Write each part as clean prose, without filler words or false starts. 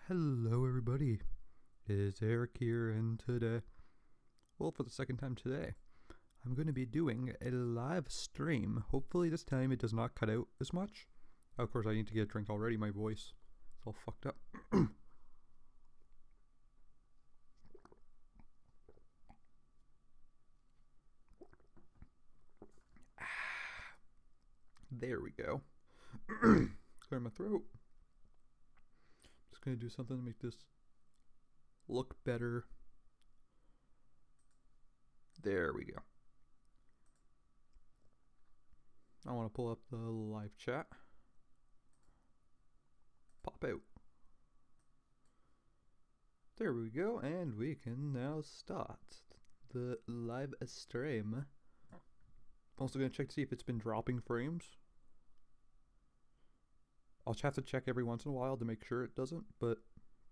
Hello, everybody. It is Eric here, and today, well, for the second time today, I'm going to be doing a live stream. Hopefully, this time it does not cut out as much. Of course, I need to get a drink already. My voice is all fucked up. There we go. Clear my throat. Just going to do something to make this look better. There we go. I want to pull up the live chat. Pop out. There we go, and we can now start the live stream. I'm also going to check to see if it's been dropping frames. I'll just have to check every once in a while to make sure it doesn't, but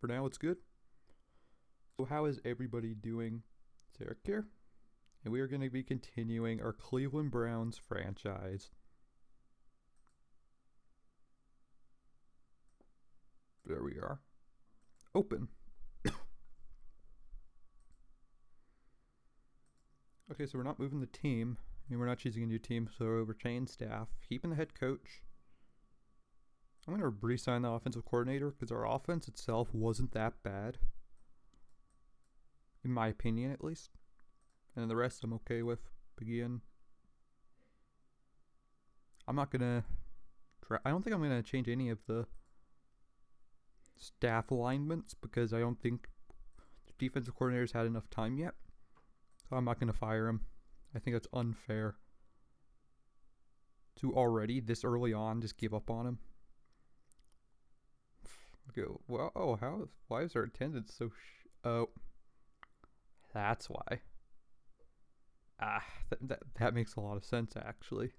for now it's good. So how is everybody doing? It's Eric here, and we are going to be continuing our Cleveland Browns franchise. There we are. Open. Okay, so we're not moving the team. I mean, we're not choosing a new team, so we're retaining staff. Keeping the head coach. I'm going to re-sign the offensive coordinator because our offense itself wasn't that bad. In my opinion, at least. And the rest I'm okay with. Begin. I'm not going to... I don't think I'm going to change any of the staff alignments because I don't think the defensive coordinator's had enough time yet. So I'm not going to fire him. I think that's unfair to already, this early on, just give up on him. Okay, well, why is our attendance so oh, that's why. That makes a lot of sense, actually.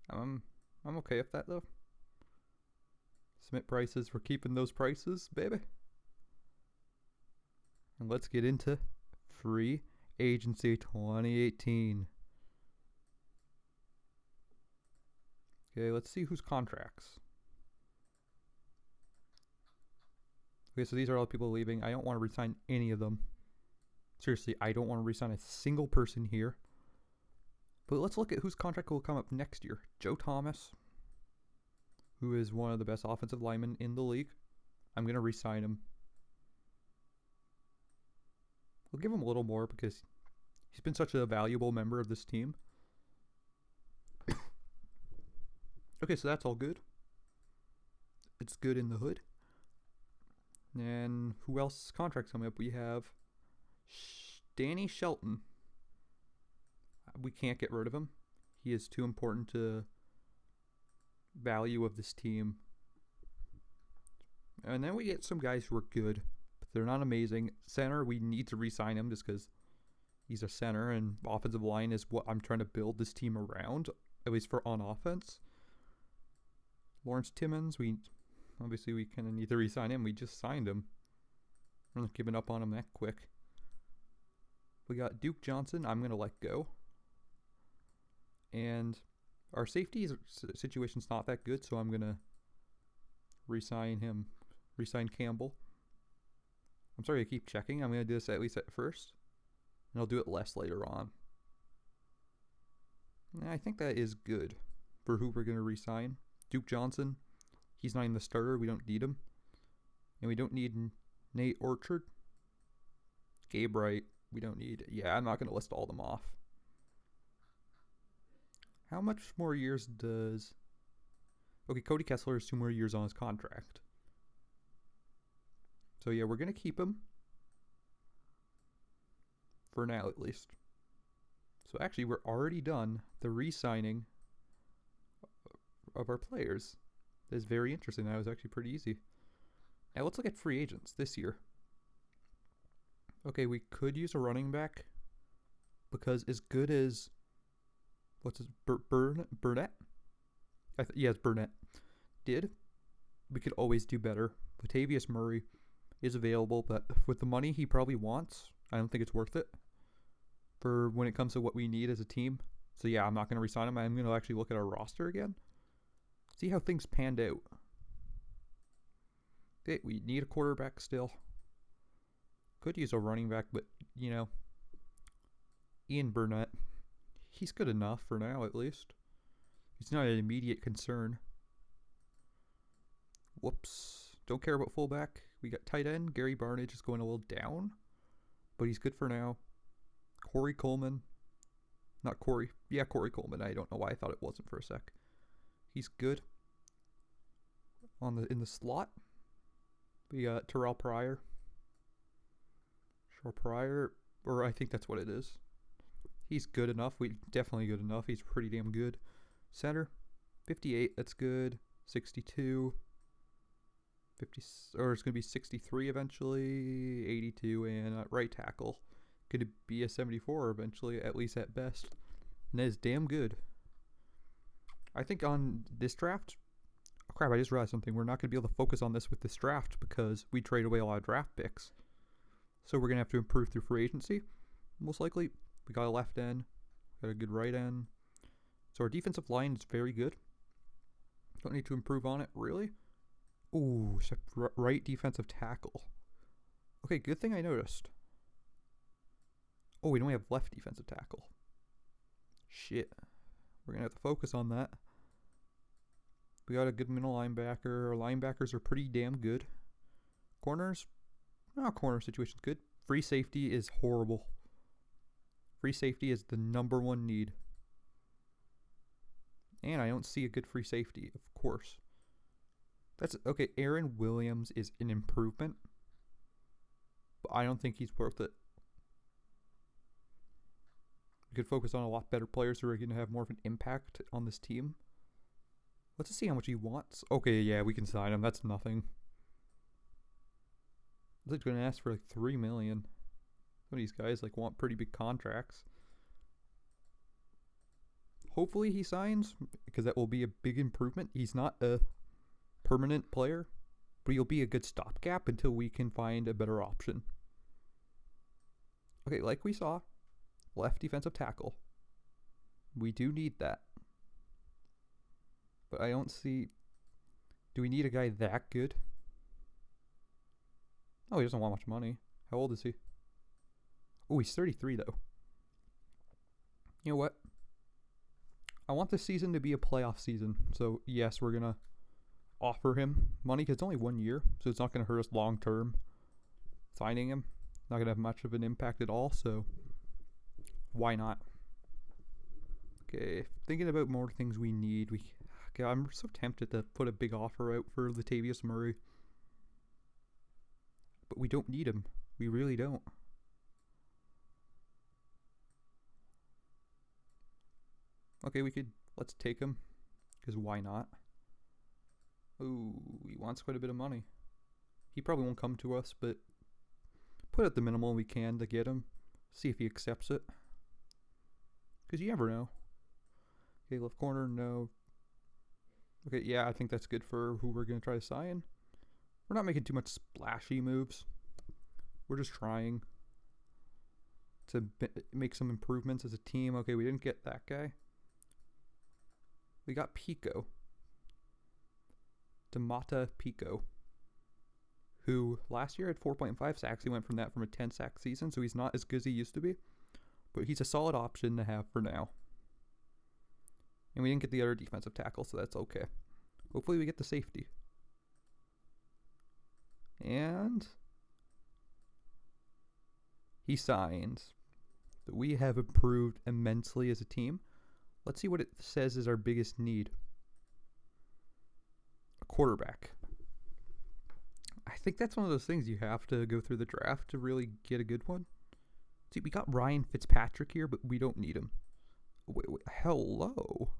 I'm okay with that, though. Submit prices, we're keeping those prices, baby. And let's get into free agency 2018. Okay, let's see whose contracts. Okay, so these are all the people leaving. I don't want to resign any of them. Seriously, I don't want to resign a single person here. But let's look at whose contract will come up next year. Joe Thomas, who is one of the best offensive linemen in the league. I'm going to resign him. We'll give him a little more because he's been such a valuable member of this team. Okay, so that's all good. It's good in the hood. And who else's contract's coming up? We have Danny Shelton. We can't get rid of him. He is too important to value of this team. And then we get some guys who are good, but they're not amazing. Center, we need to re-sign him just because he's a center, and offensive line is what I'm trying to build this team around, at least for on offense. Lawrence Timmons, we kind of need to re-sign him. We just signed him. We're not giving up on him that quick. We got Duke Johnson. I'm going to let go. And our safety situation's not that good, so I'm going to re-sign him. Re-sign Campbell. I'm sorry I keep checking. I'm going to do this at least at first. And I'll do it less later on. And I think that is good for who we're going to re-sign. Duke Johnson. He's not even the starter. We don't need him. And we don't need Nate Orchard. Gabe Wright. We don't need... Yeah, I'm not going to list all them off. How much more years does... Okay, Cody Kessler has 2 more years on his contract. So yeah, we're going to keep him. For now, at least. So actually, we're already done the re-signing of our players. That is very interesting. That was actually pretty easy. Now let's look at free agents this year. Okay, we could use a running back because as good as Burnett? Yes, Burnett did. We could always do better. Latavius Murray is available, but with the money he probably wants, I don't think it's worth it for when it comes to what we need as a team. So yeah, I'm not going to resign him. I'm going to actually look at our roster again. See how things panned out. Okay, we need a quarterback still. Could use a running back, but, you know, Ian Burnett, he's good enough for now, at least. He's not an immediate concern. Whoops. Don't care about fullback. We got tight end. Gary Barnage is going a little down, but he's good for now. Corey Coleman. Not Corey. Yeah, Corey Coleman. I don't know why I thought it wasn't for a sec. He's good. In the slot, we got Terrell Pryor. Pryor, or I think that's what it is. He's good enough. Definitely good enough. He's pretty damn good. Center, 58. That's good. 62. 50, or it's gonna be 63 eventually. 82, and right tackle, gonna be a 74 eventually, at least at best. And that is damn good. I think on this draft. Oh crap! I just realized something. We're not gonna be able to focus on this with this draft because we trade away a lot of draft picks. So we're going to have to improve through free agency. Most likely, we got a left end. Got a good right end. So our defensive line is very good. Don't need to improve on it, really. Ooh, right defensive tackle. Okay, good thing I noticed. Oh, we don't have left defensive tackle. Shit. We're going to have to focus on that. We got a good middle linebacker. Our linebackers are pretty damn good. Corners. Corner situation's good. Free safety is horrible. Free safety is the number one need. And I don't see a good free safety, of course. That's okay. Aaron Williams is an improvement, but I don't think he's worth it. We could focus on a lot better players who are going to have more of an impact on this team. Let's just see how much he wants. Okay, yeah, we can sign him. That's nothing. I was going to ask for like $3 million. Some of these guys like want pretty big contracts. Hopefully he signs, because that will be a big improvement. He's not a permanent player, but he'll be a good stopgap until we can find a better option. Okay, like we saw, left defensive tackle. We do need that. But I don't see... Do we need a guy that good? Oh, he doesn't want much money. How old is he? Oh, he's 33, though. You know what? I want this season to be a playoff season. So, yes, we're going to offer him money, because it's only 1 year. So, it's not going to hurt us long term. Signing him. Not going to have much of an impact at all. So, why not? Okay, thinking about more things we need. Okay, I'm so tempted to put a big offer out for Latavius Murray. But we don't need him. We really don't. Okay, let's take him. Because why not? Ooh, he wants quite a bit of money. He probably won't come to us, but put out the minimal we can to get him. See if he accepts it. Because you never know. Okay, left corner, no. Okay, yeah, I think that's good for who we're going to try to sign. We're not making too much splashy moves. We're just trying to make some improvements as a team. Okay, we didn't get that guy. We got Pico. Damata Pico. Who last year had 4.5 sacks. He went from a 10 sack season, so he's not as good as he used to be. But he's a solid option to have for now. And we didn't get the other defensive tackle, so that's okay. Hopefully we get the safety. And he signs. So we have improved immensely as a team. Let's see what it says is our biggest need. A quarterback. I think that's one of those things you have to go through the draft to really get a good one. See, we got Ryan Fitzpatrick here, but we don't need him. Wait, hello.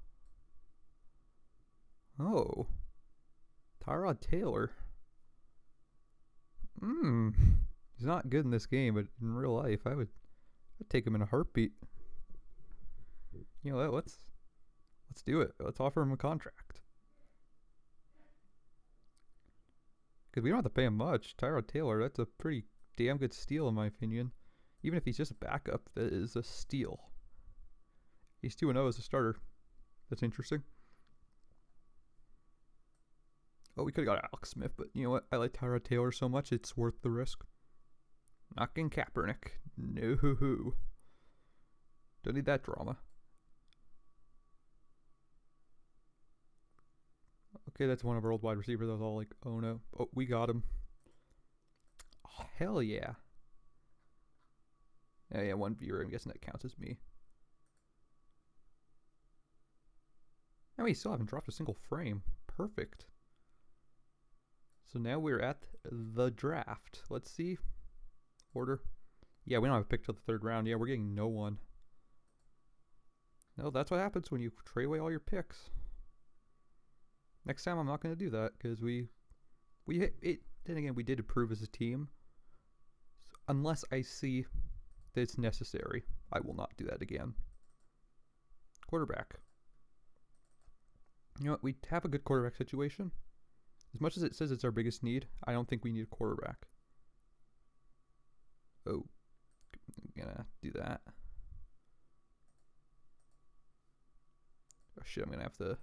Oh. Tyrod Taylor. He's not good in this game, but in real life, I'd take him in a heartbeat. You know what? Let's do it. Let's offer him a contract. Because we don't have to pay him much. Tyrod Taylor, that's a pretty damn good steal in my opinion. Even if he's just a backup, that is a steal. He's 2-0 as a starter. That's interesting. Oh, we could have got Alex Smith, but you know what? I like Tyrod Taylor so much, it's worth the risk. Not getting Kaepernick. No. Don't need that drama. Okay, that's one of our old wide receivers. I was all like, oh no. Oh, we got him. Oh, hell yeah. Yeah, one viewer. I'm guessing that counts as me. And we still haven't dropped a single frame. Perfect. So now we're at the draft. Let's see. Order. Yeah, we don't have a pick till the 3rd round. Yeah, we're getting no one. No, that's what happens when you trade away all your picks. Next time I'm not going to do that because we hit it. Then again, we did improve as a team. So unless I see that it's necessary, I will not do that again. Quarterback. You know what? We have a good quarterback situation. As much as it says it's our biggest need, I don't think we need a quarterback. Oh, I'm gonna do that. Oh shit, I'm gonna have to.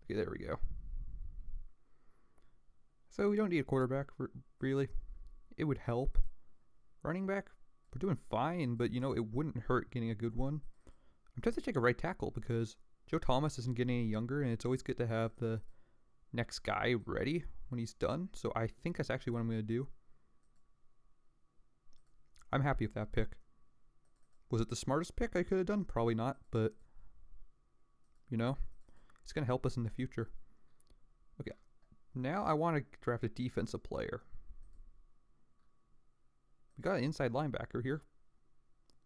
Okay, there we go. So we don't need a quarterback, really. It would help. Running back, we're doing fine, but you know, it wouldn't hurt getting a good one. I'm tempted to take a right tackle because Joe Thomas isn't getting any younger, and it's always good to have the next guy ready when he's done. So I think that's actually what I'm going to do. I'm happy with that pick. Was it the smartest pick I could have done? Probably not, but you know, it's going to help us in the future. Okay, now I want to draft a defensive player. We got an inside linebacker here.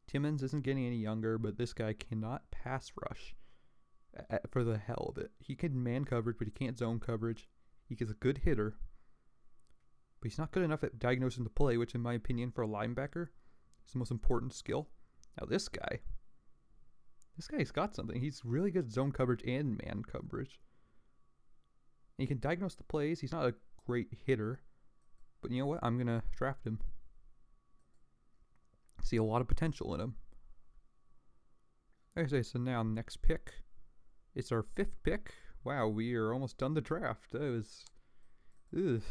Timmons isn't getting any younger, but this guy cannot pass rush for the hell of it. He can man coverage, but he can't zone coverage. He is a good hitter, but he's not good enough at diagnosing the play, which in my opinion for a linebacker is the most important skill. Now this guy's got something. He's really good at zone coverage and man coverage. And he can diagnose the plays. He's not a great hitter, but you know what? I'm going to draft him. See a lot of potential in him. Okay, so now next pick. It's our 5th pick. Wow, we are almost done the draft. That was... Ugh.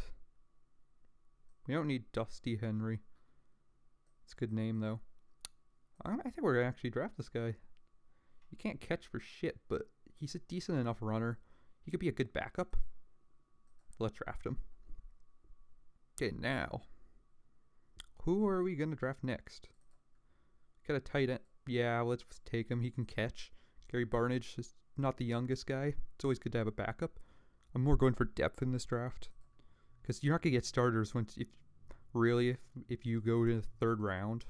We don't need Dusty Henry. It's a good name, though. I think we're going to actually draft this guy. He can't catch for shit, but he's a decent enough runner. He could be a good backup. Let's draft him. Okay, now. Who are we going to draft next? Got a tight end. Yeah, let's take him. He can catch. Gary Barnidge is not the youngest guy. It's always good to have a backup. I'm more going for depth in this draft. Because you're not going to get starters if you go to the 3rd round.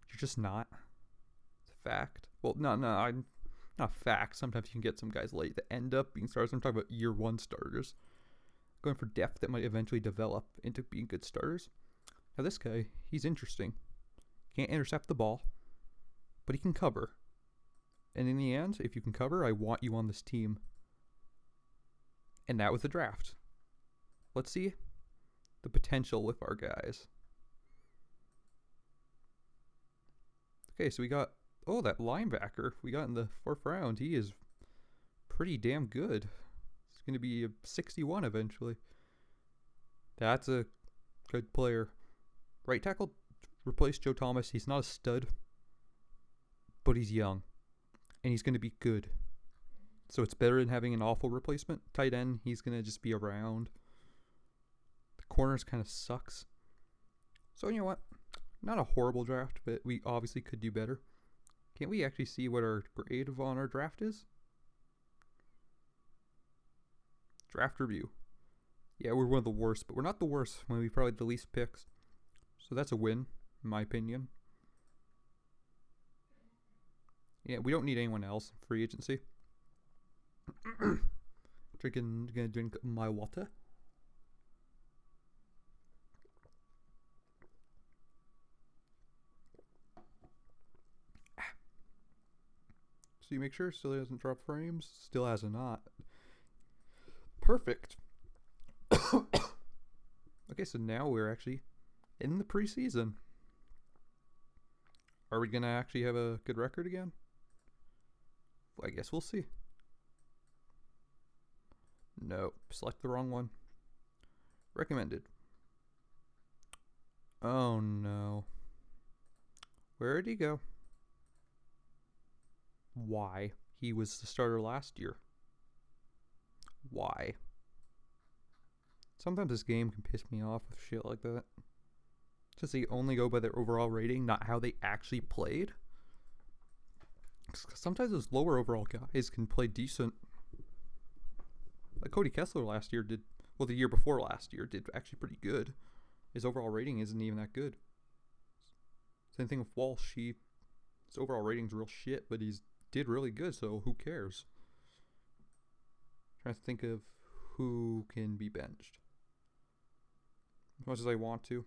You're just not. It's a fact. Well, I'm not fact. Sometimes you can get some guys late that end up being starters. I'm talking about year 1 starters. Going for depth that might eventually develop into being good starters. Now this guy, he's interesting. Can't intercept the ball, but he can cover. And in the end, if you can cover, I want you on this team. And that was the draft. Let's see the potential with our guys. Okay, so we got, that linebacker we got in the 4th round. He is pretty damn good. He's going to be a 61 eventually. That's a good player. Right tackle replaced Joe Thomas. He's not a stud, but he's young, and he's going to be good. So it's better than having an awful replacement. Tight end, he's going to just be around. The corners kind of sucks. So you know what? Not a horrible draft, but we obviously could do better. Can't we actually see what our grade on our draft is? Draft review. Yeah, we're one of the worst, but we're not the worst when we probably had the least picks. So that's a win, in my opinion. Yeah, we don't need anyone else in free agency. Gonna drink my water. So you make sure it still hasn't dropped frames. Still has not. Perfect. Okay, so now we're actually in the preseason. Are we gonna actually have a good record again? Well, I guess we'll see. No, select the wrong one. Recommended. Oh no. Where did he go? Why? He was the starter last year. Why? Sometimes this game can piss me off with shit like that. Just they only go by their overall rating, not how they actually played. Sometimes those lower overall guys can play decent. Like Cody Kessler last year did, well, the year before last year did actually pretty good. His overall rating isn't even that good. Same thing with Walsh. His overall rating's real shit, but he's did really good, so who cares? Trying to think of who can be benched. As much as I want to.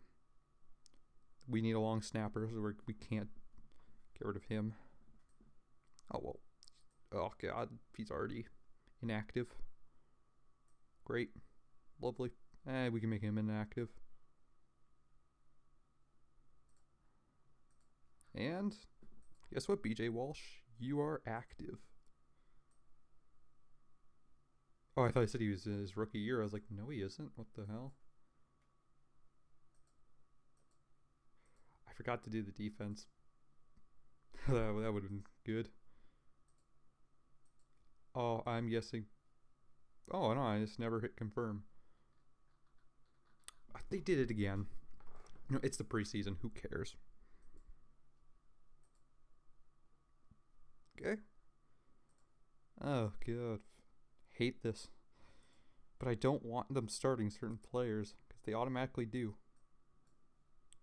We need a long snapper, so we can't get rid of him. Oh, well. Oh, God. He's already inactive. Great. Lovely. We can make him inactive. And guess what, BJ Walsh? You are active. Oh, I thought he said he was in his rookie year. I was like, no, he isn't. What the hell? I forgot to do the defense. That would have been good. Oh, I'm guessing. Oh, no, I just never hit confirm. They did it again. No, it's the preseason. Who cares? Okay. Oh, God. Hate this. But I don't want them starting certain players because they automatically do.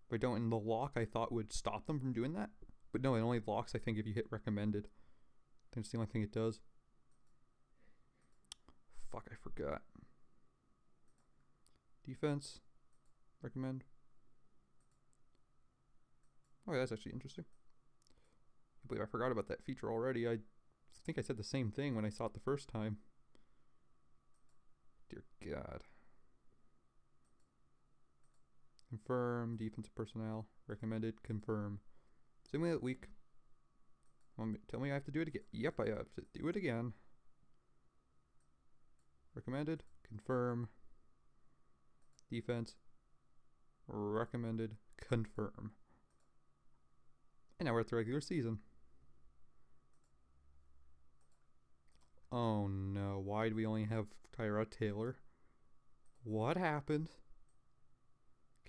If I don't in the lock, I thought would stop them from doing that. But no, it only locks, I think, if you hit recommended. I think it's the only thing it does. Fuck, I forgot. Defense. Recommend. Oh, yeah, that's actually interesting. I believe I forgot about that feature already. I think I said the same thing when I saw it the first time. Dear God. Confirm. Defensive personnel. Recommended. Confirm. Simulate week. Tell me I have to do it again. Yep, I have to do it again. Recommended. Confirm. Defense. Recommended. Confirm. And now we're at the regular season. Oh no, why do we only have Tyrod Taylor? What happened?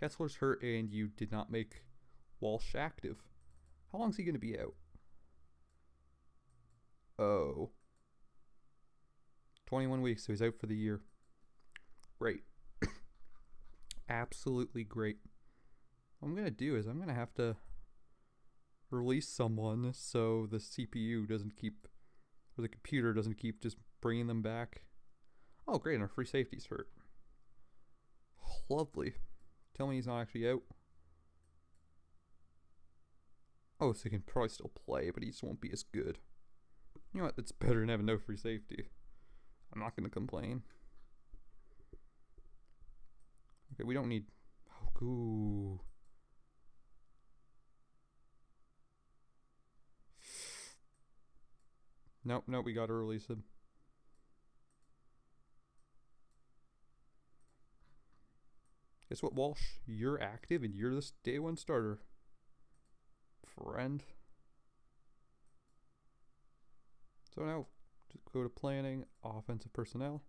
Kessler's hurt and you did not make Walsh active. How long is he going to be out? Oh. 21 weeks, so he's out for the year. Great. Absolutely great. What I'm going to do is I'm going to have to release someone so the CPU doesn't keep, or the computer doesn't keep just bringing them back. Oh, great, and our free safety's hurt. Lovely. Tell me he's not actually out. Oh, so he can probably still play, but he just won't be as good. You know what? It's better than having no free safety. I'm not going to complain. Okay, we don't need... Oh, ooh. Nope, we got to release him. Guess what, Walsh? You're active and you're this day one starter. Friend. So now, just go to planning, offensive personnel.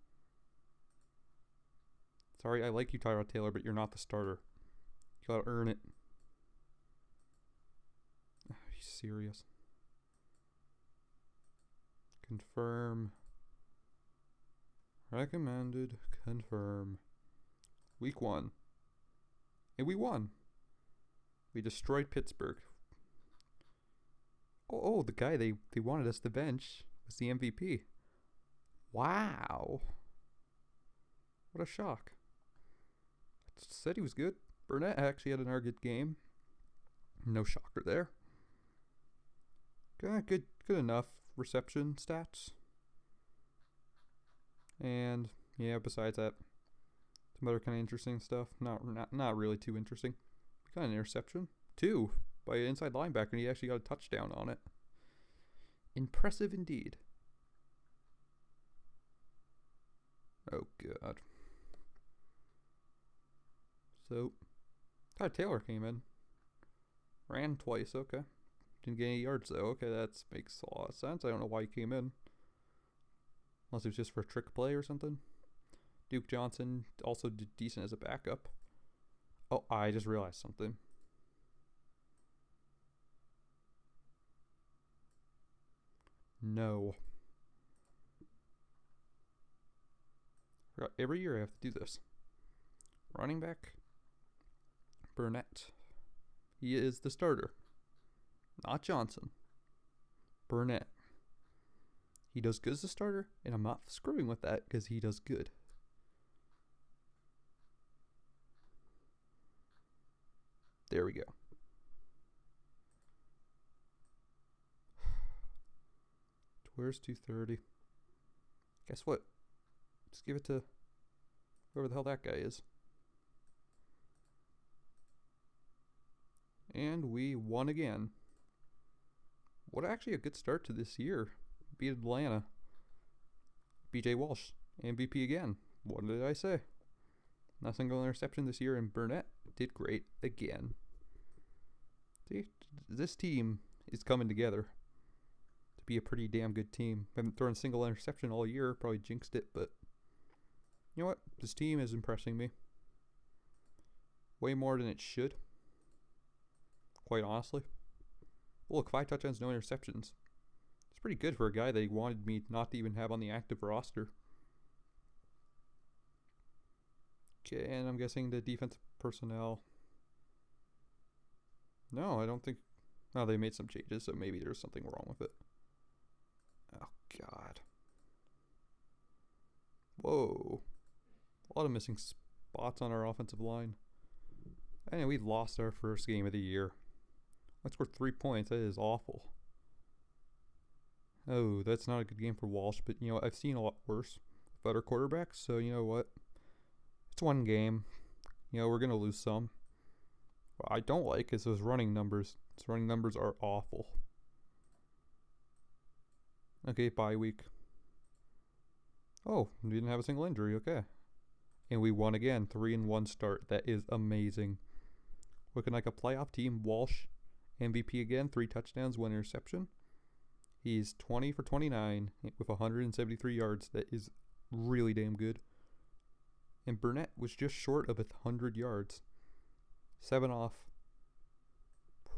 Sorry, I like you, Tyrod Taylor, but you're not the starter. You gotta earn it. Are you serious? Confirm. Recommended. Confirm. Week 1. And we won. We destroyed Pittsburgh. Oh, the guy they wanted us to bench was the MVP. Wow. What a shock. I said he was good. Burnett actually had another good game. No shocker there. Good enough reception stats. And yeah, besides that, some other kind of interesting stuff. Not really too interesting. We got an interception. 2 by an inside linebacker, and he actually got a touchdown on it. Impressive indeed. Oh, God. So, Todd Taylor came in. Ran twice, okay. Didn't get any yards, though. Okay, that makes a lot of sense. I don't know why he came in. Unless it was just for a trick play or something. Duke Johnson also did decent as a backup. Oh, I just realized something. No. Every year I have to do this. Running back. Burnett. He is the starter. Not Johnson. Burnett. He does good as a starter, and I'm not screwing with that because he does good. There we go. Where's 230? Guess what? Just give it to whoever the hell that guy is. And we won again. What actually a good start to this year. Beat Atlanta. BJ Walsh, MVP again. What did I say? Not a single interception this year, and Burnett did great again. See, this team is coming together to be a pretty damn good team. Haven't thrown a single interception all year, probably jinxed it, but you know what? This team is impressing me. Way more than it should. Quite honestly. Well, look, 5 touchdowns, no interceptions. It's pretty good for a guy they wanted me not to even have on the active roster. Okay, and I'm guessing the defensive personnel. No, I don't think. Oh, they made some changes, so maybe there's something wrong with it. Oh, God. Whoa. A lot of missing spots on our offensive line. And we lost our first game of the year. I scored 3 points. That is awful. Oh, that's not a good game for Walsh, but you know, I've seen a lot worse with other quarterbacks, so you know what? It's one game. You know, we're going to lose some. What I don't like is those running numbers. Those running numbers are awful. Okay, bye week. Oh, we didn't have a single injury. Okay. And we won again. 3-1 start. That is amazing. Looking like a playoff team. Walsh, MVP again. 3 touchdowns, 1 interception. He's 20 for 29 with 173 yards. That is really damn good. And Burnett was just short of 100 yards. 7 off.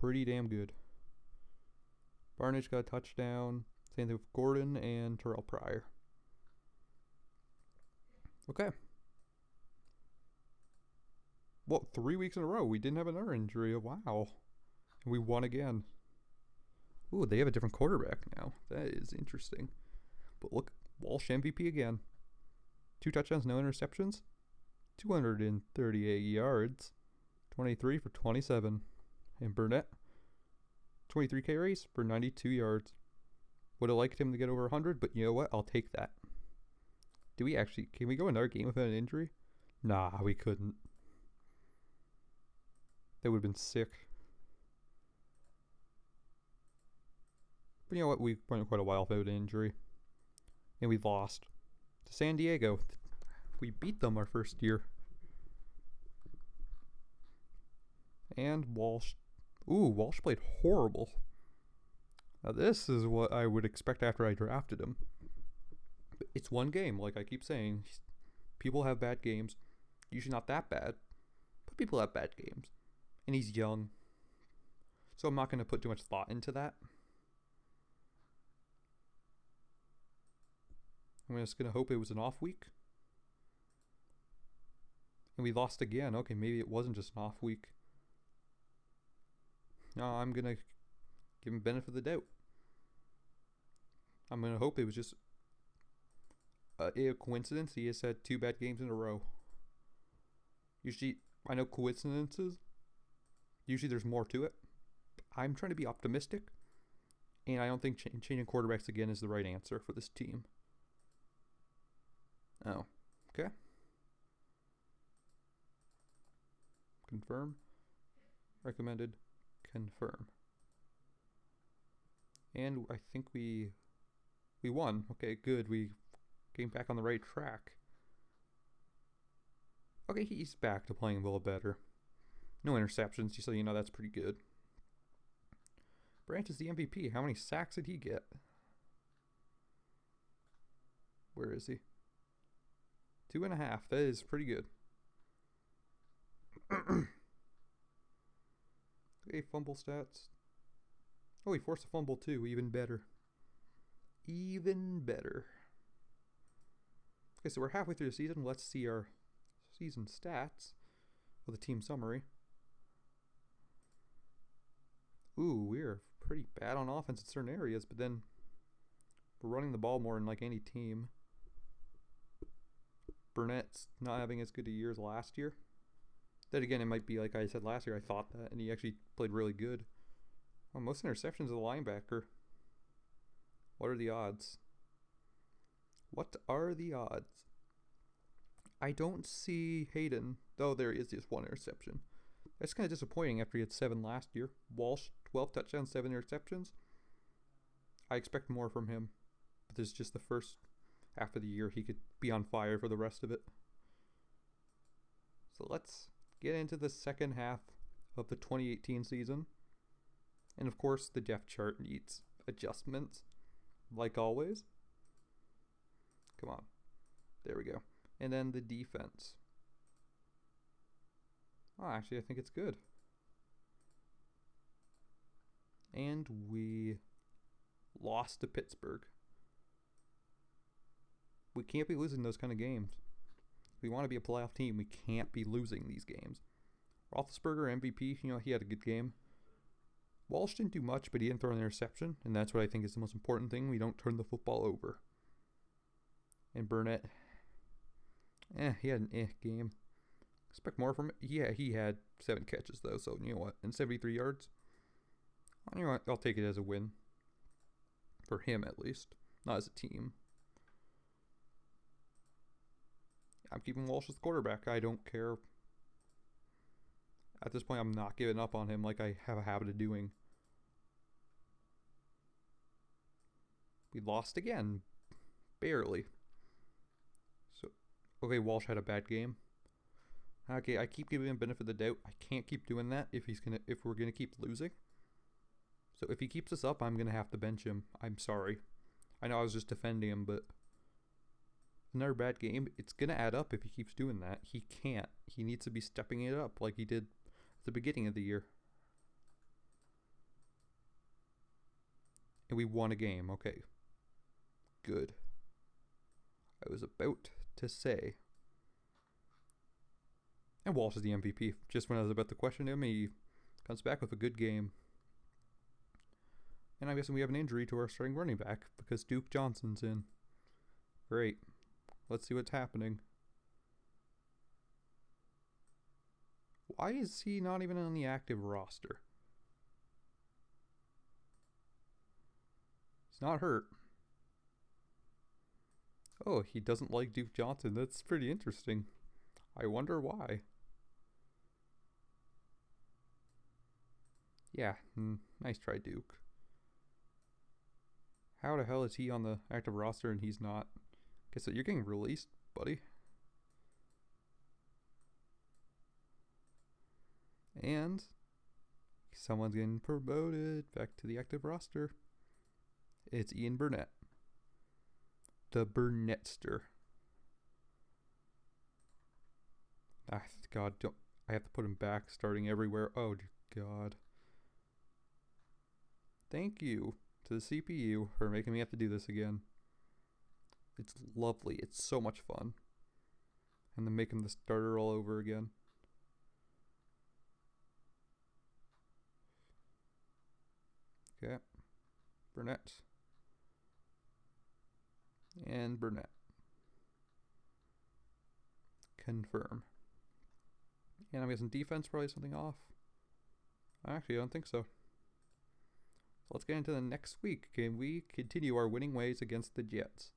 Pretty damn good. Barnage got a touchdown. Same thing with Gordon and Terrell Pryor. Okay. Well, 3 weeks in a row, we didn't have another injury. Wow. And we won again. Ooh, they have a different quarterback now. That is interesting. But look, Walsh MVP again. 2 touchdowns, no interceptions. 238 yards. 23 for 27. And Burnett, 23 carries for 92 yards. Would have liked him to get over 100, but you know what? I'll take that. Can we go another game without an injury? Nah, we couldn't. That would have been sick. But you know what? We went quite a while without an injury. And we lost to San Diego. We beat them our first year. And Walsh. Ooh, Walsh played horrible. Now this is what I would expect after I drafted him. But it's one game, like I keep saying. People have bad games. Usually not that bad. But people have bad games. And he's young. So I'm not going to put too much thought into that. I'm just going to hope it was an off week. And we lost again. Okay, maybe it wasn't just an off week. No, I'm going to give him benefit of the doubt. I'm going to hope it was just a coincidence. He has had 2 bad games in a row. Usually, I know coincidences. Usually there's more to it. I'm trying to be optimistic. And I don't think changing quarterbacks again is the right answer for this team. Oh, okay. Confirm. Recommended. Confirm. And I think we won. Okay, good. We came back on the right track. Okay, he's back to playing a little better. No interceptions, so you know that's pretty good. Branch is the MVP. How many sacks did he get? Where is he? 2.5. That is pretty good. Okay, fumble stats. Oh, he forced a fumble too. Even better. Even better. Okay, so we're halfway through the season. Let's see our season stats with a team summary. Ooh, we're pretty bad on offense in certain areas, but then we're running the ball more than like any team. Burnett's not having as good a year as last year. Then again, it might be like I said last year. I thought that, and he actually played really good. Well, most interceptions of the linebacker. What are the odds? What are the odds? I don't see Hayden. Oh, there is just one interception. That's kind of disappointing after he had 7 last year. Walsh, 12 touchdowns, 7 interceptions. I expect more from him. But this is just the first half of the year. He could be on fire for the rest of it. So let's get into the second half of the 2018 season. And of course, the depth chart needs adjustments, like always. Come on. There we go. And then the defense. Oh, actually, I think it's good. And we lost to Pittsburgh. We can't be losing those kind of games. We want to be a playoff team. We can't be losing these games. Roethlisberger, MVP, he had a good game. Walsh didn't do much, but he didn't throw an interception, and that's what I think is the most important thing. We don't turn the football over. And Burnett, he had an game. Expect more from it. Yeah, he had 7 catches, though, so you know what? And 73 yards. You know what? I'll take it as a win. For him, at least. Not as a team. I'm keeping Walsh as the quarterback. I don't care. At this point, I'm not giving up on him like I have a habit of doing. We lost again. Barely. So, okay, Walsh had a bad game. Okay, I keep giving him benefit of the doubt. I can't keep doing that if we're gonna keep losing. So if he keeps us up, I'm gonna have to bench him. I'm sorry. I know I was just defending him, but another bad game. It's gonna add up if he keeps doing that. He can't. He needs to be stepping it up like he did at the beginning of the year. And we won a game. Okay. Good. I was about to say. And Walsh is the MVP. Just when I was about to question him, he comes back with a good game. And I'm guessing we have an injury to our starting running back because Duke Johnson's in. Great. Let's see what's happening. Why is he not even on the active roster? He's not hurt. Oh, he doesn't like Duke Johnson. That's pretty interesting. I wonder why. Yeah, nice try, Duke. How the hell is he on the active roster and he's not? Guess that you're getting released, buddy. And someone's getting promoted back to the active roster. It's Ian Burnett. The Burnettster. God, I have to put him back starting everywhere. Oh, God. Thank you to the CPU for making me have to do this again. It's lovely. It's so much fun. And then make him the starter all over again. Okay. Burnett. And Burnett. Confirm. And I'm guessing defense probably something off. Actually, I don't think so. Let's get into the next week. Can we continue our winning ways against the Jets?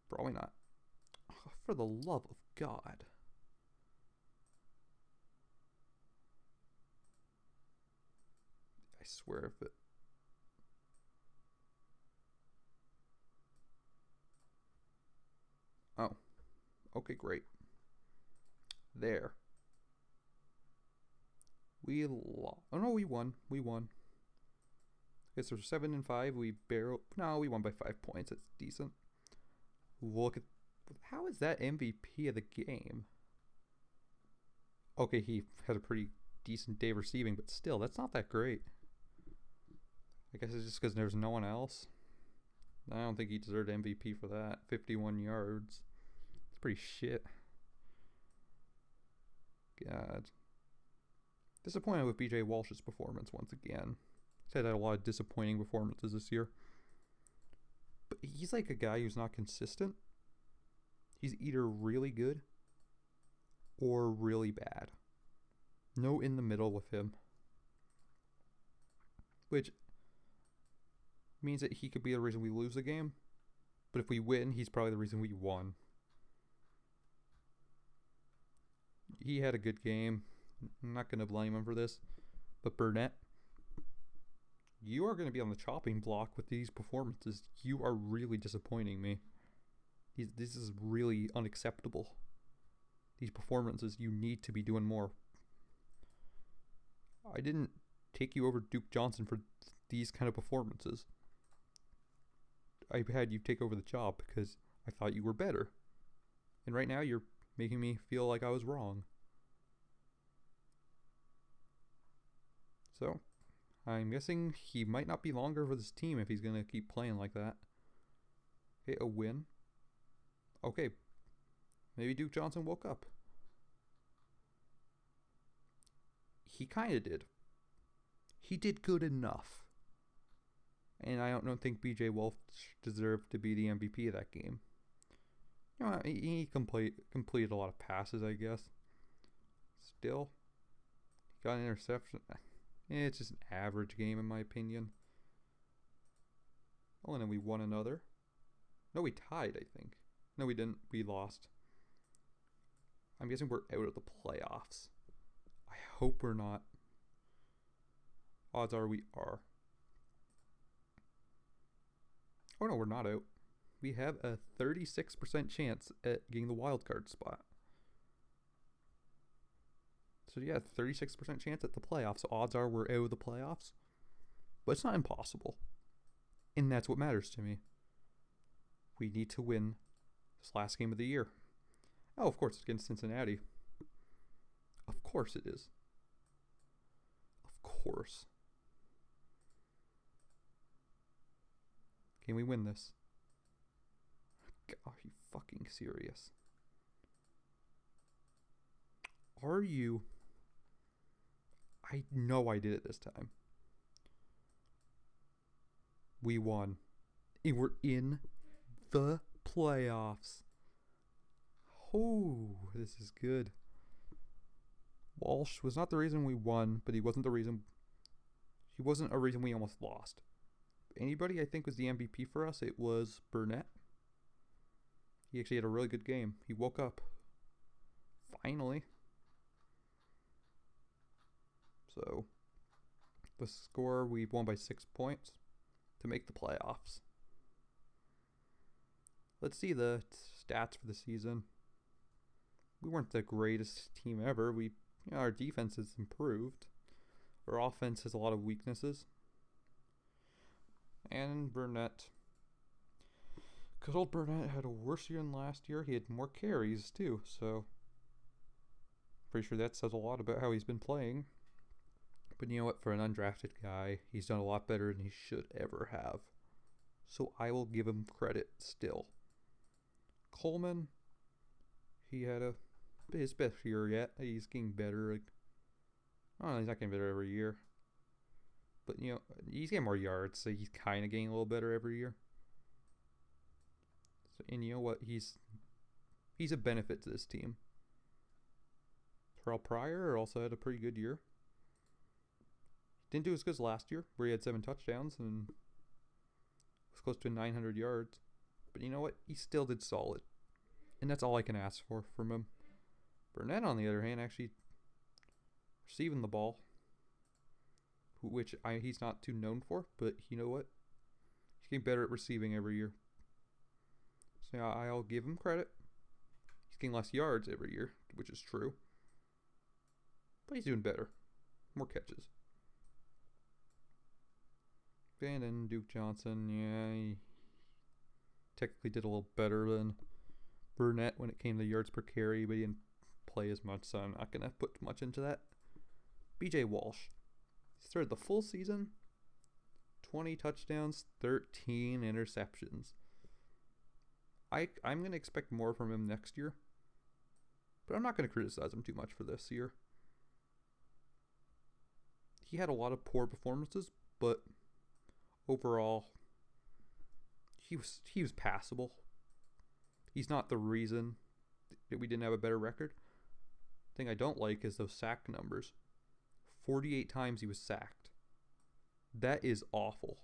Probably not. Oh, for the love of God. I swear if it... Oh. Okay, great. There. Oh no, we won. We won. Okay, so 7-5. We won by 5 points. That's decent. Look at, how is that MVP of the game? Okay, he had a pretty decent day receiving, but still, that's not that great. I guess it's just because there's no one else. I don't think he deserved MVP for that. 51 yards. It's pretty shit. God. Disappointed with BJ Walsh's performance once again. He's had a lot of disappointing performances this year. But he's like a guy who's not consistent. He's either really good or really bad. No in the middle with him. Which means that he could be the reason we lose the game. But if we win, he's probably the reason we won. He had a good game. I'm not going to blame him for this. But Burnett, you are going to be on the chopping block with these performances. You are really disappointing me. This is really unacceptable. These performances, you need to be doing more. I didn't take you over Duke Johnson for these kind of performances. I had you take over the job because I thought you were better. And right now you're making me feel like I was wrong. So, I'm guessing he might not be longer for this team if he's going to keep playing like that. Okay, a win. Okay, maybe Duke Johnson woke up. He kind of did. He did good enough. And I don't think BJ Walsh deserved to be the MVP of that game. You know, he completed a lot of passes, I guess. Still, he got an interception. It's just an average game in my opinion. Oh, and then we won another. No, we tied, I think. No, we didn't. We lost. I'm guessing we're out of the playoffs. I hope we're not. Odds are we are. Oh no, we're not out. We have a 36% chance at getting the wild card spot. So yeah, 36% chance at the playoffs. So odds are we're out of the playoffs. But it's not impossible. And that's what matters to me. We need to win this last game of the year. Oh, of course, it's against Cincinnati. Of course it is. Of course. Can we win this? Are you fucking serious? Are you? I know I did it this time. We won. And we're in the playoffs. Oh, this is good. Walsh was not the reason we won, but he wasn't a reason we almost lost. Anybody I think was the MVP for us, it was Burnett. He actually had a really good game. He woke up. Finally. So, the score, we won by 6 points to make the playoffs. Let's see the stats for the season. We weren't the greatest team ever. Our defense has improved. Our offense has a lot of weaknesses. And Burnett. Because old Burnett had a worse year than last year. He had more carries too, so pretty sure that says a lot about how he's been playing. But you know what? For an undrafted guy, he's done a lot better than he should ever have. So I will give him credit still. Coleman, he had his best year yet. He's getting better. I don't know, he's not getting better every year. But, he's getting more yards, so he's kind of getting a little better every year. So, and you know what? He's a benefit to this team. Terrell Pryor also had a pretty good year. Didn't do as good as last year, where he had 7 touchdowns and was close to 900 yards. But you know what? He still did solid. And that's all I can ask for from him. Burnett, on the other hand, actually receiving the ball, which he's not too known for, but you know what? He's getting better at receiving every year. So I'll give him credit. He's getting less yards every year, which is true. But he's doing better. More catches. And then Duke Johnson, yeah, he technically did a little better than Burnett when it came to yards per carry, but he didn't play as much, so I'm not going to put much into that. BJ Walsh. He started the full season, 20 touchdowns, 13 interceptions. I'm going to expect more from him next year, but I'm not going to criticize him too much for this year. He had a lot of poor performances, but overall, he was passable. He's not the reason that we didn't have a better record. The thing I don't like is those sack numbers. 48 times he was sacked. That is awful.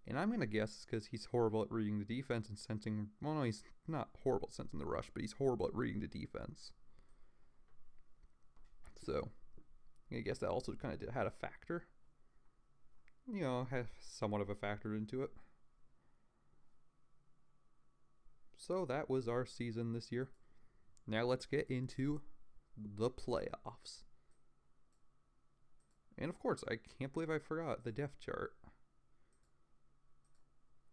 And I'm going to guess because he's horrible at reading the defense and sensing... Well, no, he's not horrible at sensing the rush, but he's horrible at reading the defense. So, I guess that also kind of had a factor. You know, had somewhat of a factor into it. So that was our season this year. Now let's get into the playoffs. And of course, I can't believe I forgot the depth chart.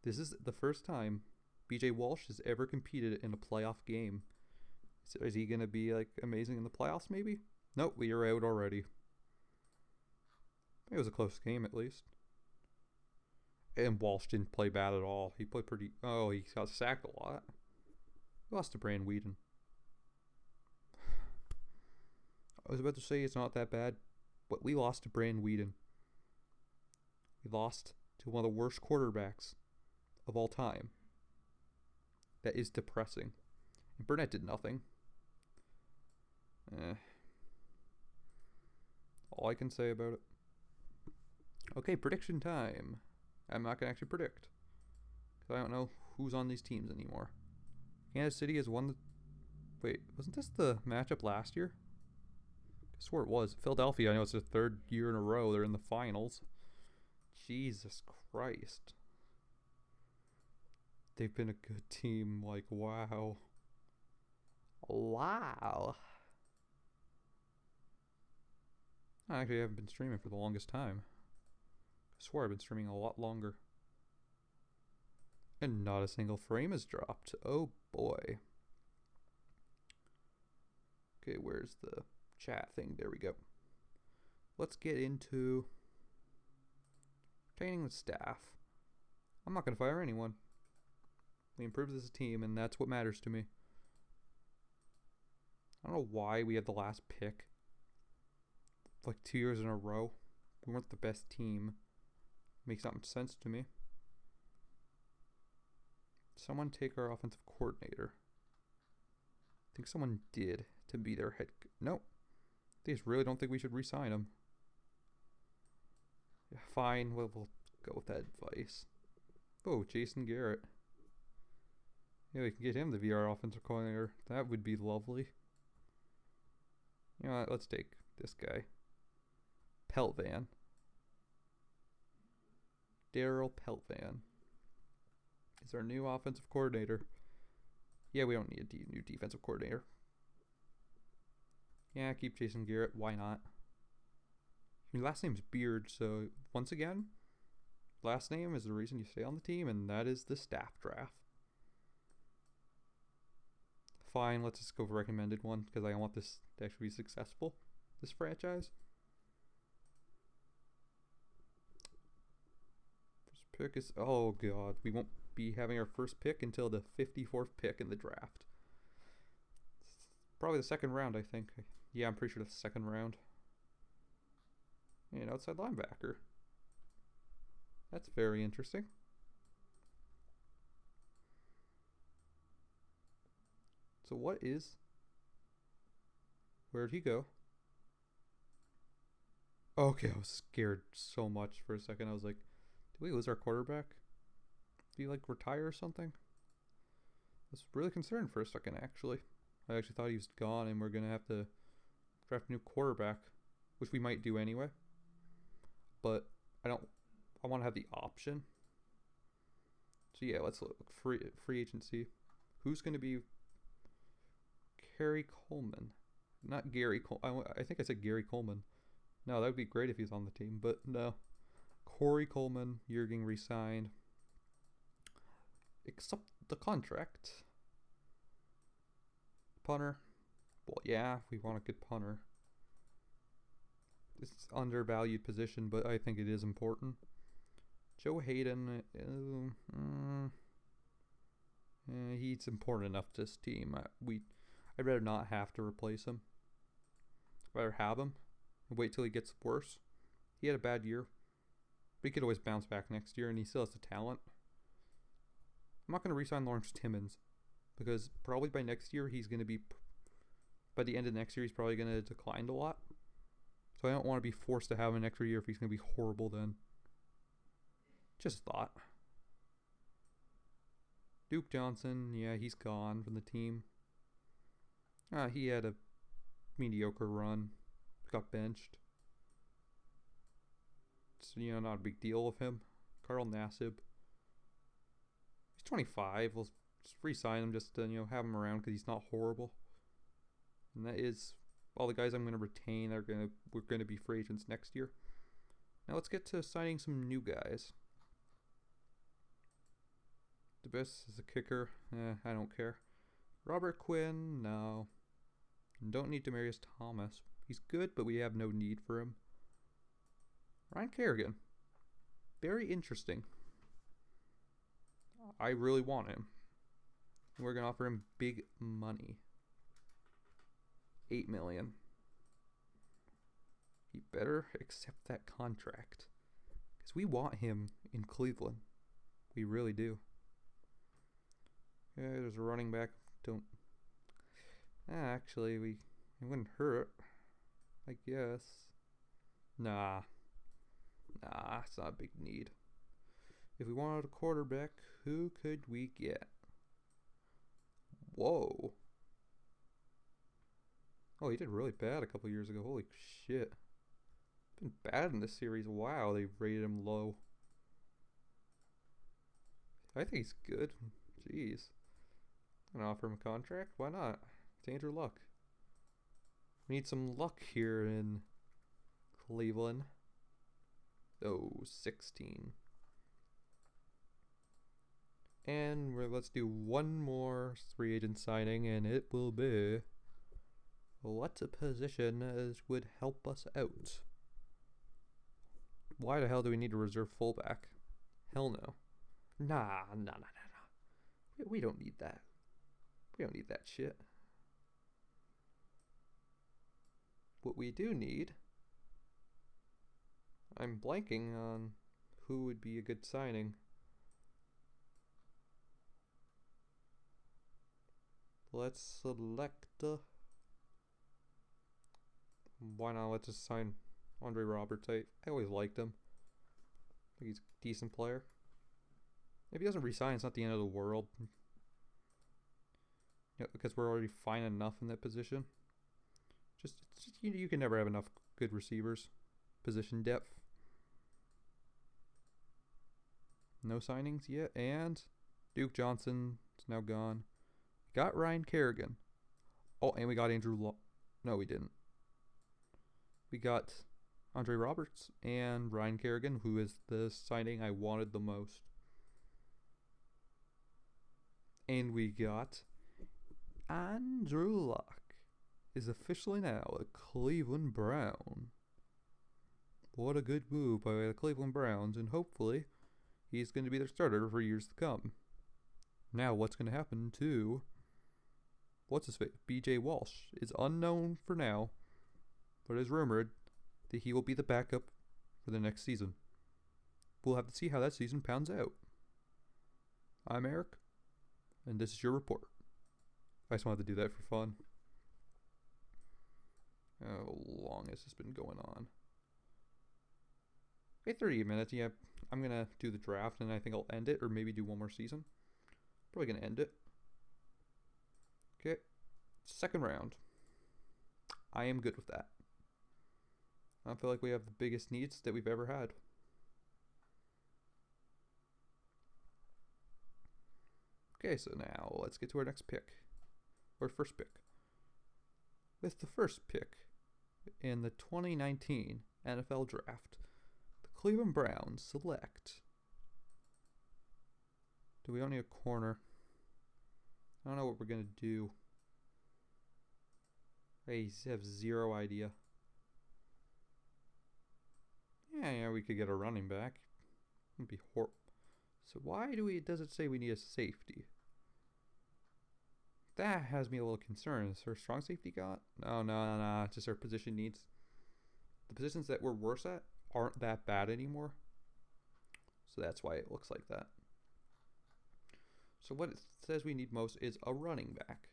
This is the first time BJ Walsh has ever competed in a playoff game. So is he going to be like amazing in the playoffs maybe? Nope, we are out already. It was a close game at least. And Walsh didn't play bad at all. He played pretty... Oh, he got sacked a lot. He lost to Brandon Weeden. I was about to say it's not that bad, but we lost to Brandon Weeden. We lost to one of the worst quarterbacks of all time. That is depressing. And Burnett did nothing. All I can say about it. Okay, prediction time. I'm not going to actually predict, because I don't know who's on these teams anymore. Kansas City has won the... Wait, wasn't this the matchup last year? I swear it was. Philadelphia, I know it's their third year in a row. They're in the finals. Jesus Christ. They've been a good team. Like, wow. Wow. I actually haven't been streaming for the longest time. I swear I've been streaming a lot longer. And not a single frame has dropped. Oh boy. Okay, where's the chat thing? There we go. Let's get into retaining the staff. I'm not going to fire anyone. We improved as a team, and that's what matters to me. I don't know why we had the last pick like 2 years in a row. We weren't the best team. Makes not much sense to me. Someone take our offensive coordinator. I think someone did to be their head. No. They just really don't think we should re-sign him. Yeah, fine. We'll go with that advice. Oh, Jason Garrett. Yeah, we can get him the VR offensive coordinator. That would be lovely. You know what? Let's take this guy. Peltvan. Daryl Peltvan is our new offensive coordinator. Yeah, we don't need a new defensive coordinator. Yeah, keep Jason Garrett. Why not? Your last name's Beard, so once again, last name is the reason you stay on the team, and that is the staff draft. Fine, let's just go for recommended one, because I want this to actually be successful, this franchise. Pick is... Oh, God. We won't be having our first pick until the 54th pick in the draft. Probably the second round, I think. Yeah, I'm pretty sure that's the second round. And outside linebacker. That's very interesting. So what is... Where'd he go? Okay, I was scared so much for a second. I was like... Did we lose our quarterback? Did he like retire or something? I was really concerned for a second, actually. I actually thought he was gone and we're going to have to draft a new quarterback, which we might do anyway. But I want to have the option. So yeah, let's look. Free agency. Who's going to be Kerry Coleman? not Gary Cole. I think I said Gary Coleman. No, that would be great if he's on the team, but no. Corey Coleman, you're getting re-signed. Accept the contract. Punter. Well, yeah, we want a good punter. It's undervalued position, but I think it is important. Joe Hayden, he's important enough to this team. I'd rather not have to replace him. I'd rather have him and wait till he gets worse. He had a bad year, but he could always bounce back next year, and he still has the talent. I'm not going to re-sign Lawrence Timmons because probably by next year he's going to be. By the end of next year, he's probably going to decline a lot. So I don't want to be forced to have him an extra year if he's going to be horrible then. Just thought. Duke Johnson, yeah, he's gone from the team. He had a mediocre run. Got benched. It's, not a big deal with him. Carl Nassib. He's 25. We'll just re-sign him just to, have him around because he's not horrible. And that is all the guys I'm going to retain. We're going to be free agents next year. Now let's get to signing some new guys. DeBus is a kicker. I don't care. Robert Quinn, no. Don't need Demarius Thomas. He's good, but we have no need for him. Ryan Kerrigan. Very interesting. I really want him. We're going to offer him big money. $8 million. He better accept that contract. Because we want him in Cleveland. We really do. Yeah, there's a running back. Actually, it wouldn't hurt. I guess. Nah, it's not a big need. If we wanted a quarterback, who could we get? Whoa. Oh, he did really bad a couple years ago. Holy shit. Been bad in this series. Wow, they rated him low. I think he's good. Jeez. I'm gonna offer him a contract. Why not? It's Andrew Luck. We need some luck here in Cleveland. Oh, 16. And let's do one more free agent signing, and it will be... What position would help us out? Why the hell do we need a reserve fullback? Hell no. Nah. We don't need that. We don't need that shit. What we do need... I'm blanking on who would be a good signing. Let's select... Why not? Let's just sign Andre Roberts. I always liked him. I think he's a decent player. If he doesn't resign, it's not the end of the world. Because we're already fine enough in that position. Just you can never have enough good receivers. Position depth. No signings yet. And Duke Johnson is now gone. Got Ryan Kerrigan. Oh, and we got Andrew Luck. No, we didn't. We got Andre Roberts and Ryan Kerrigan, who is the signing I wanted the most. And we got Andrew Luck is officially now a Cleveland Brown. What a good move by the Cleveland Browns, and hopefully he's going to be their starter for years to come. Now what's going to happen to... What's his face? BJ Walsh is unknown for now, but it is rumored that he will be the backup for the next season. We'll have to see how that season pounds out. I'm Eric, and this is your report. I just wanted to do that for fun. How long has this been going on? Okay, 30 minutes. Yeah, I'm going to do the draft, and I think I'll end it, or maybe do one more season. Probably going to end it. Okay, second round. I am good with that. I feel like we have the biggest needs that we've ever had. Okay, so now let's get to our next pick. Or first pick. With the first pick in the 2019 NFL Draft, the Cleveland Browns select. We don't need a corner. I don't know what we're going to do. I have zero idea. Yeah, we could get a running back. It'd be horrible. So why does it say we need a safety? That has me a little concerned. Is there a strong safety got? No. It's just our position needs. The positions that we're worse at aren't that bad anymore. So that's why it looks like that. So what it says we need most is a running back.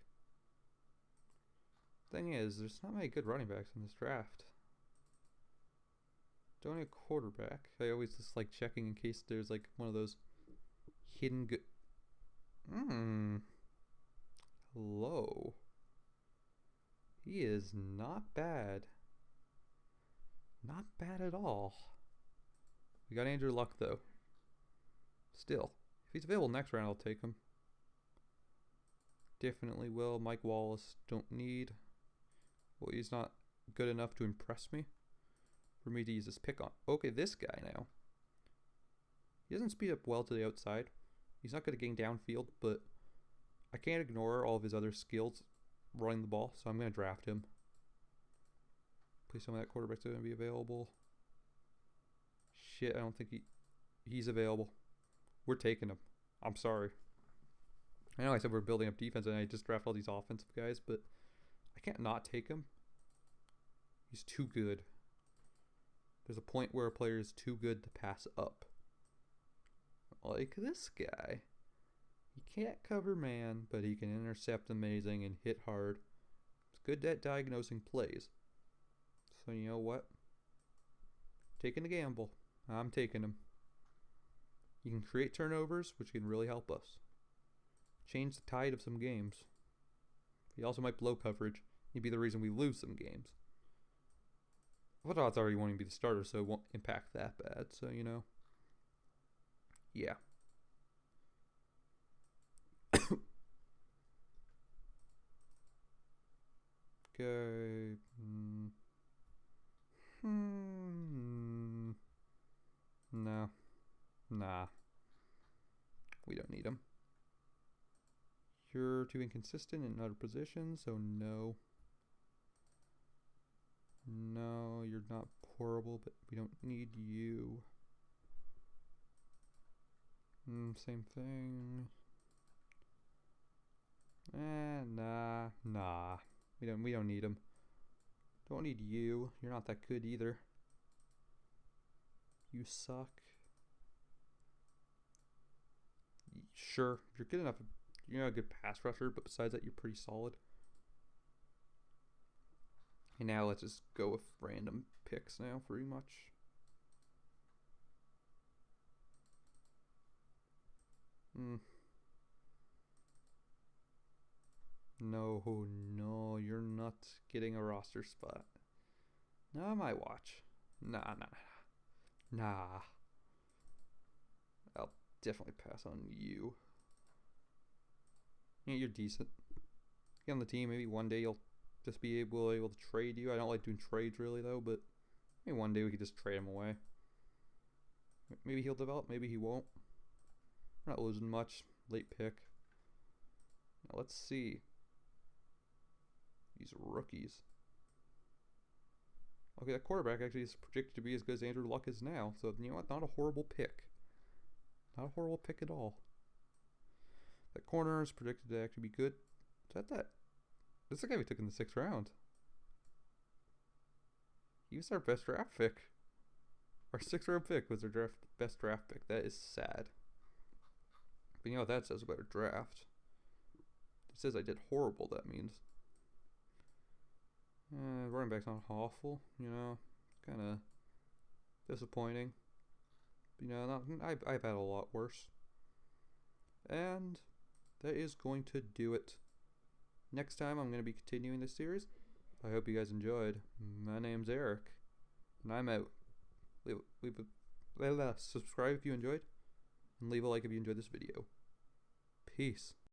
Thing is, there's not many good running backs in this draft. Don't need a quarterback. I always just like checking in case there's like one of those hidden good. Hello. He is not bad. Not bad at all. We got Andrew Luck though. Still, if he's available next round, I'll take him. Definitely will. Mike Wallace, don't need. Well, he's not good enough to impress me for me to use this pick on. Okay, this guy now. He doesn't speed up well to the outside. He's not good at getting downfield, but I can't ignore all of his other skills running the ball, so I'm going to draft him. Please tell me that quarterback's going to be available. Shit, I don't think he's available. We're taking him. I'm sorry. I know I said we're building up defense and I just draft all these offensive guys, but I can't not take him. He's too good. There's a point where a player is too good to pass up. Like this guy. He can't cover man, but he can intercept amazing and hit hard. He's good at diagnosing plays. So you know what? Taking the gamble. I'm taking him. He can create turnovers, which can really help us. Change the tide of some games. He also might blow coverage. He'd be the reason we lose some games. What odds are he won't even be the starter, so it won't impact that bad. So, you know. Yeah. Okay. No. Nah. We don't need him. You're too inconsistent in other positions, so no. No, you're not horrible, but we don't need you. Same thing. Nah. We don't need him. Don't need you. You're not that good either. You suck. Sure, if you're good enough, you're not a good pass rusher, but besides that, you're pretty solid. And now let's just go with random picks now, pretty much. No, you're not getting a roster spot. Not on my watch. Nah. I'll definitely pass on you. Yeah, you're decent. Get on the team. Maybe one day you'll just be able to trade you. I don't like doing trades really though, but maybe one day we could just trade him away. Maybe he'll develop. Maybe he won't. We're not losing much. Late pick. Now let's see. These rookies. Okay, that quarterback actually is projected to be as good as Andrew Luck is now. So, you know what? Not a horrible pick. Not a horrible pick at all. That corner is predicted to actually be good. Is that? This is the guy we took in the 6th round. He was our best draft pick. Our 6th round pick was our best draft pick. That is sad. But you know what that says about a draft? It says I did horrible, that means. Running back's not awful, you know. Kind of disappointing. But, you know, I've had a lot worse. And that is going to do it. Next time I'm going to be continuing this series. I hope you guys enjoyed. My name's Eric. And I'm out. Subscribe if you enjoyed. And leave a like if you enjoyed this video. Peace.